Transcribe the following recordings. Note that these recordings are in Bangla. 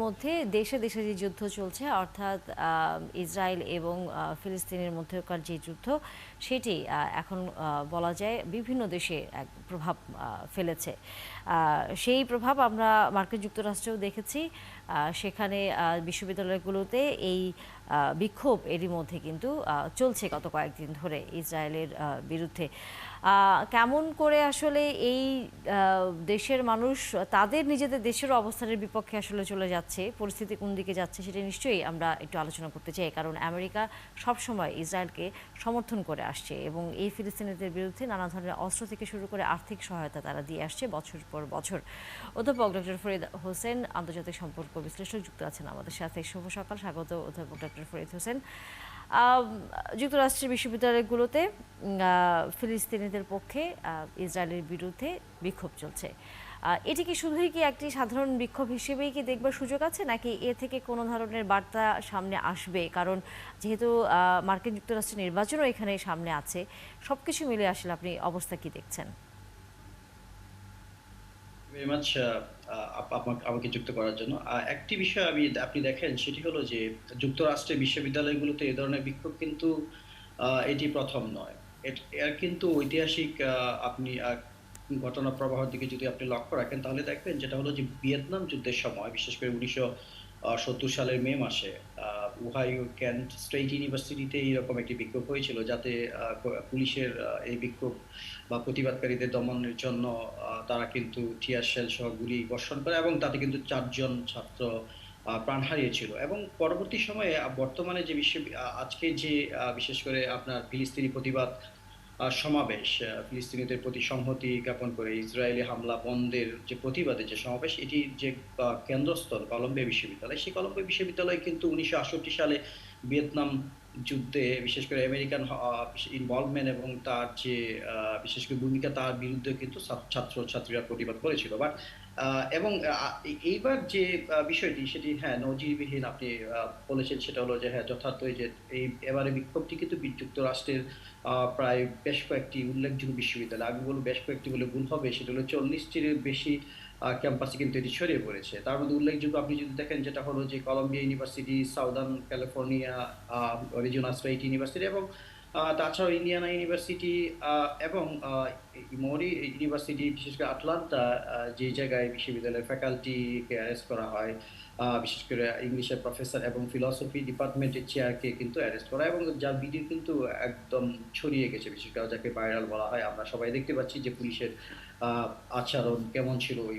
মধ্যে দেশে দেশে যে যুদ্ধ চলছে, অর্থাৎ ইসরায়েল এবং ফিলিস্তিনের মধ্যকার যে যুদ্ধ, সেটি এখন বলা যায় বিভিন্ন দেশে এক প্রভাব ফেলেছে। সেই প্রভাব আমরা মার্কিন যুক্তরাষ্ট্রেও দেখেছি। সেখানে বিশ্ববিদ্যালয়গুলোতে এই বিক্ষোভ এরই মধ্যে কিন্তু চলছে গত কয়েকদিন ধরে ইসরায়েলের বিরুদ্ধে। কেমন করে আসলে এই দেশের মানুষ তাদের নিজেদের দেশের অবস্থানের বিপক্ষে আসলে চলে যাচ্ছে, পরিস্থিতি কোন দিকে যাচ্ছে, সেটা নিশ্চয়ই আমরা একটু আলোচনা করতে চাই। কারণ আমেরিকা সবসময় ইসরায়েলকে সমর্থন করে আসছে এবং এই ফিলিস্তিনিদের বিরুদ্ধে নানা ধরনের অস্ত্র থেকে শুরু করে আর্থিক সহায়তা তারা দিয়ে আসছে বছর পর বছর। অধ্যাপক ডক্টর ফরিদ হোসেন, আন্তর্জাতিক সম্পর্ক বিশ্লেষক, যুক্ত আছেন আমাদের সাথে। শুভ সকাল, স্বাগত অধ্যাপক ডক্টর ফরিদ হোসেন। যুক্তরাষ্ট্রের বিশ্ববিদ্যালয়গুলোতে ফিলিস্তিনিদের পক্ষে ইসরায়েলের বিরুদ্ধে বিক্ষোভ চলছে। এটি কি শুধুই কি একটি সাধারণ বিক্ষোভ হিসেবেই কি দেখবার সুযোগ আছে, নাকি এ থেকে কোনো ধরনের বার্তা সামনে আসবে? কারণ যেহেতু মার্কিন যুক্তরাষ্ট্রের নির্বাচনও এখানে সামনে আছে, সব কিছু মিলে আসলে আপনি অবস্থা কি দেখছেন? ভেরি মাচ আমাকে যুক্ত করার জন্য। একটি বিষয় আপনি দেখেন সেটি হলো যে যুক্তরাষ্ট্রের বিশ্ববিদ্যালয়গুলোতে এ ধরনের বিক্ষোভ কিন্তু এটি প্রথম নয়। এর কিন্তু ঐতিহাসিক আপনি ঘটনা প্রবাহের দিকে যদি আপনি লক্ষ্য রাখেন তাহলে দেখবেন যেটা হলো যে ভিয়েতনাম যুদ্ধের সময় বিশেষ করে ১৯৭০ সালের মে মাসে ওহাইও কেন্ট স্টেট ইউনিভার্সিটিতে এইরকম একটি বিক্ষোভ হয়েছিল যাতে পুলিশের এই বিক্ষোভ বা প্রতিবাদকারীদের দমনের জন্য তারা কিন্তু টিয়ার শেল সহ গুলি বর্ষণ করে এবং তাতে কিন্তু ৪ জন ছাত্র প্রাণ হারিয়েছিল। এবং পরবর্তী সময়ে বর্তমানে যে আজকে যে বিশেষ করে আপনার ফিলিস্তিনি প্রতিবাদ সমাবেশ, ফিলিস্তিনিদের প্রতি সংহতি জ্ঞাপন করে ইসরায়েলি হামলা বন্ধের যে প্রতিবাদে যে সমাবেশ, এটির যে কেন্দ্রস্থল কলম্বিয়া বিশ্ববিদ্যালয়, সেই কলম্বিয়া বিশ্ববিদ্যালয় কিন্তু ১৯৬৮ সালে ভিয়েতনাম যুদ্ধে বিশেষ করে আমেরিকান ইনভলভমেন্ট এবং তার যে বিশেষ করে ভূমিকা, তার বিরুদ্ধে কিন্তু ছাত্রছাত্রীরা প্রতিবাদ করেছিল। বাট এবং এইবার যে বিষয়টি সেটি হ্যাঁ নজিরবিহীন। আপনি বলেছেন সেটা হলো যে হ্যাঁ যথার্থই যে এবারে বিক্ষোভটি কিন্তু যুক্তরাষ্ট্রের প্রায় বেশ কয়েকটি উল্লেখযোগ্য বিশ্ববিদ্যালয়, আমি বলবো বেশ কয়েকটি বলে ভুল হবে, সেটা হলো ৪০টির বেশি ক্যাম্পাসে কিন্তু এটি ছড়িয়ে পড়েছে। তার মধ্যে উল্লেখযোগ্য আপনি যদি দেখেন যেটা হলো যে Columbia University, Southern California Regional State University এবং তাছাড়াও ইন্ডিয়ানা ইউনিভার্সিটি এবং মরি ইউনিভার্সিটি, বিশেষ করে আটলান্টা, যে জায়গায় বিশ্ববিদ্যালয়ের ফ্যাকাল্টিকে অ্যারেস্ট করা হয়, বিশেষ করে ইংলিশের প্রফেসর এবং ফিলসফি ডিপার্টমেন্টের চেয়ারকে কিন্তু অ্যারেস্ট করা, এবং যার ভিডিও কিন্তু একদম ছড়িয়ে গেছে, বিশেষ করে যাকে ভাইরাল বলা হয়। আমরা সবাই দেখতে পাচ্ছি যে পুলিশের আচরণ কেমন ছিল ওই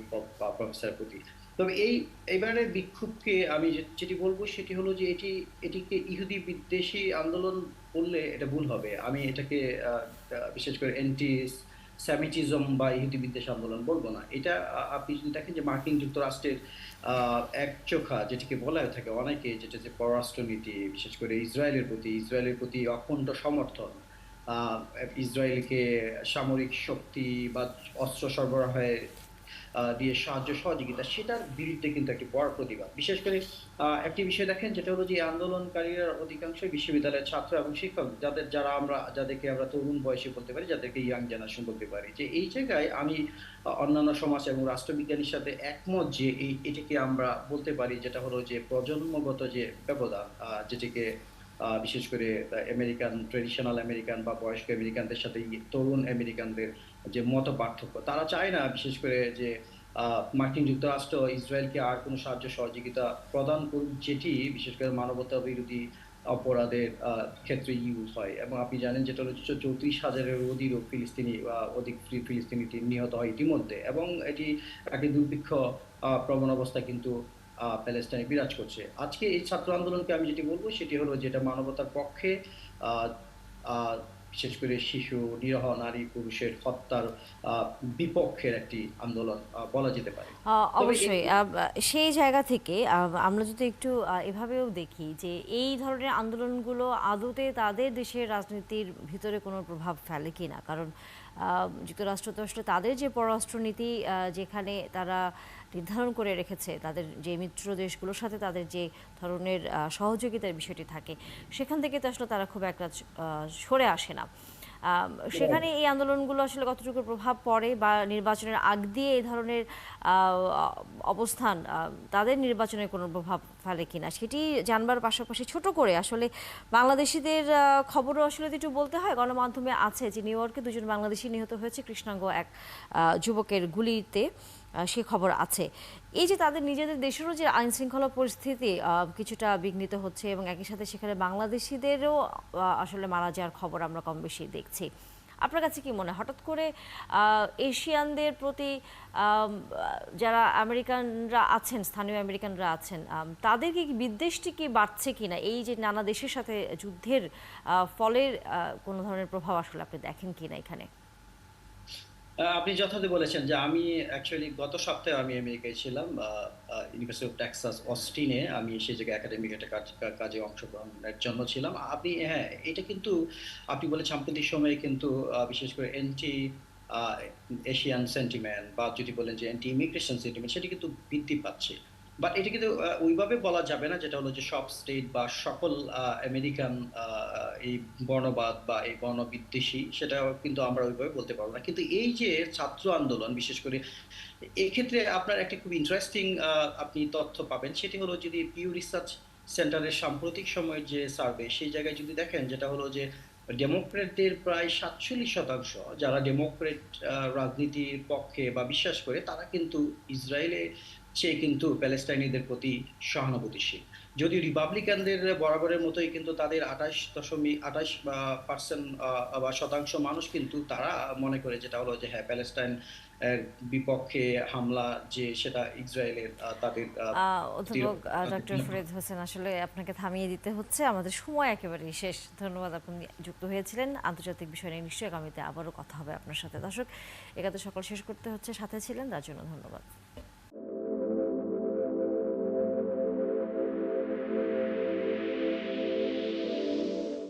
প্রফেসরের প্রতি। তবে এইবারের বিক্ষোভকে আমি যেটি বলবো সেটি হলো যে এটিকে ইহুদি বিদ্বেষী আন্দোলন বললে এটা ভুল হবে। আমি এটাকে বিশেষ করে অ্যান্টি সেমিটিজম বা ইহুদি বিদ্বেষ আন্দোলন বলবো না। এটা আপনি যদি দেখেন যে মার্কিন যুক্তরাষ্ট্রের একচোখা যেটিকে বলা হয়ে থাকে অনেকে, যেটা যে পররাষ্ট্রনীতি, বিশেষ করে ইসরায়েলের প্রতি অখণ্ড সমর্থন, আহ ইসরায়েলকে সামরিক শক্তি বা অস্ত্র সরবরাহে দিয়ে সাহায্য সহযোগিতা, সেটার বিরুদ্ধে কিন্তু একটি বড় প্রতিবাদ। বিশেষ করে একটি বিষয় দেখেন যেটা হলো যে আন্দোলনকারীরা অধিকাংশই বিশ্ববিদ্যালয়ের ছাত্র এবং শিক্ষক, যাদেরকে আমরা তরুণ বয়সে বলতে পারি, যাদেরকে ইয়াং জেনারেশন বলতে পারি। যে এই জায়গায় আমি অন্যান্য সমাজ এবং রাষ্ট্রবিজ্ঞানীর সাথে একমত যে এটিকে আমরা বলতে পারি যেটা হলো যে প্রজন্মগত যে ব্যবধান, যেটিকে বিশেষ করে আমেরিকান ট্রেডিশনাল আমেরিকান বা বয়স্ক আমেরিকানদের সাথে তরুণ আমেরিকানদের যে মত পার্থক্য, তারা চায় না বিশেষ করে যে মার্কিন যুক্তরাষ্ট্র ইসরায়েলকে আর কোনো সাহায্য সহযোগিতা প্রদান করুক, যেটি বিশেষ করে মানবতা বিরোধী অপরাধের ক্ষেত্রে ইউজ হয়। এবং আপনি জানেন যেটা হচ্ছে ৩৪,০০০-এর অধিক ফিলিস্তিনি নিহত হয় ইতিমধ্যে, এবং এটি একটি দুর্ভিক্ষ প্রবণ অবস্থা কিন্তু প্যালেস্টাইনে বিরাজ করছে। আজকে এই ছাত্র আন্দোলনকে আমি যেটি বলবো সেটি হলো যেটা মানবতার পক্ষে, আহ আহ বিশেষ করে শিশু, নিরহ নারী পুরুষের হত্যার আহ বিপক্ষের একটি আন্দোলন বলা যেতে পারে। তবে অবশ্যই সেই জায়গা থেকে আমরা যদি একটু এভাবেও দেখি যে এই ধরনের আন্দোলনগুলো আদতে তাদের দেশের রাজনীতির ভিতরে কোনো প্রভাব ফেলে কি না। কারণ যুক্তরাষ্ট্র তো আসলে তাদের যে পররাষ্ট্রনীতি, যেখানে তারা নির্ধারণ করে রেখেছে তাদের যে মিত্র দেশগুলোর সাথে তাদের যে ধরনের সহযোগিতার বিষয়টি থাকে, সেখান থেকে তো আসলে তারা খুব একটা সরে আসে না। সেখানে এই আন্দোলনগুলো আসলে কতটুকু প্রভাব পড়ে, বা নির্বাচনের আগ দিয়ে এই ধরনের অবস্থান তাদের নির্বাচনে কোনো প্রভাব ফেলে কিনা সেটি জানবার পাশাপাশি ছোট করে আসলে বাংলাদেশিদের খবরও আসলে একটু বলতে হয়। গণমাধ্যমে আছে যে নিউ ইয়র্কে দুজন বাংলাদেশি নিহত হয়েছে কৃষ্ণাঙ্গ এক যুবকের গুলিতে, সে খবর আছে। এই যে তাদের নিজেদের দেশেরও যে আইন শৃঙ্খলা পরিস্থিতি কিছুটা বিঘ্নিত হচ্ছে, এবং একই সাথে সেখানে বাংলাদেশিদেরও আসলে মারা যাওয়ার খবর আমরা কম বেশি দেখছি। আপনার কাছে কি মনে হয় হঠাৎ করে এশিয়ানদের প্রতি যারা আমেরিকানরা আছেন, স্থানীয় আমেরিকানরা আছেন, তাদেরকে কি বিদ্বেষটি কি বাড়ছে কিনা, এই যে নানা দেশের সাথে যুদ্ধের ফলের কোনো ধরনের প্রভাব আসলে আপনি দেখেন কিনা এখানে? আপনি যথার্থ বলেছেন যে আমি অ্যাকচুয়ালি গত সপ্তাহে আমি আমেরিকায় ছিলাম, ইউনিভার্সিটি অফ টেক্সাস অস্টিনে। আমি সেই জায়গায় একাডেমিক একটা কাজে অংশগ্রহণের জন্য ছিলাম। আপনি, হ্যাঁ, এটা কিন্তু আপনি বলে সাম্প্রতিক সময়ে কিন্তু বিশেষ করে অ্যান্টি এশিয়ান সেন্টিমেন্ট, বা যদি বলেন যে অ্যান্টি ইমিগ্রেশন সেন্টিমেন্ট, সেটা কিন্তু বৃদ্ধি পাচ্ছে। বাট এটা কিন্তু ওইভাবে বলা যাবে না যেটা হলো যে সব স্টেট বা সকল আমেরিকান এই বর্ণবাদ বা এই বর্ণবিদ্বেষী, সেটা কিন্তু আমরা ওইভাবে বলতে পারবো না। কিন্তু এই যে ছাত্র আন্দোলন বিশেষ করে, এক্ষেত্রে আপনার একটা খুব ইন্টারেস্টিং আপনি তথ্য পাবেন। সেটি হলো যদি পিউ রিসার্চ সেন্টারের সাম্প্রতিক সময়ের যে সার্ভে, সেই জায়গায় যদি দেখেন যেটা হলো যে ডেমোক্রেটদের প্রায় 47% যারা ডেমোক্রেট রাজনীতির পক্ষে বা বিশ্বাস করে, তারা কিন্তু ইসরায়েলে চেয়ে কিন্তু প্যালেস্টাইনিদের প্রতি সহানুভূতিশীল। যদিও রিপাবলিকানদের বরাবরের মতোই কিন্তু তাদের 28% বা শতাংশ মানুষ কিন্তু তারা মনে করে যেটা হলো যে হ্যাঁ, প্যালেস্টাইন এর বিপক্ষে হামলা যে সেটা ইসরায়েলের তাদের অধ্যাপক ডক্টর ফরিদ হোসেন, আসলে আপনাকে থামিয়ে দিতে হচ্ছে, আমাদের সময় একেবারেই শেষ। ধন্যবাদ, আপনি যুক্ত হয়েছিলেন আন্তর্জাতিক বিষয় নিয়ে। নিশ্চয়ই আগামীতে আবারও কথা হবে আপনার সাথে। দর্শক, একাতে সকল শেষ করতে হচ্ছে, সাথে ছিলেন তার জন্য ধন্যবাদ।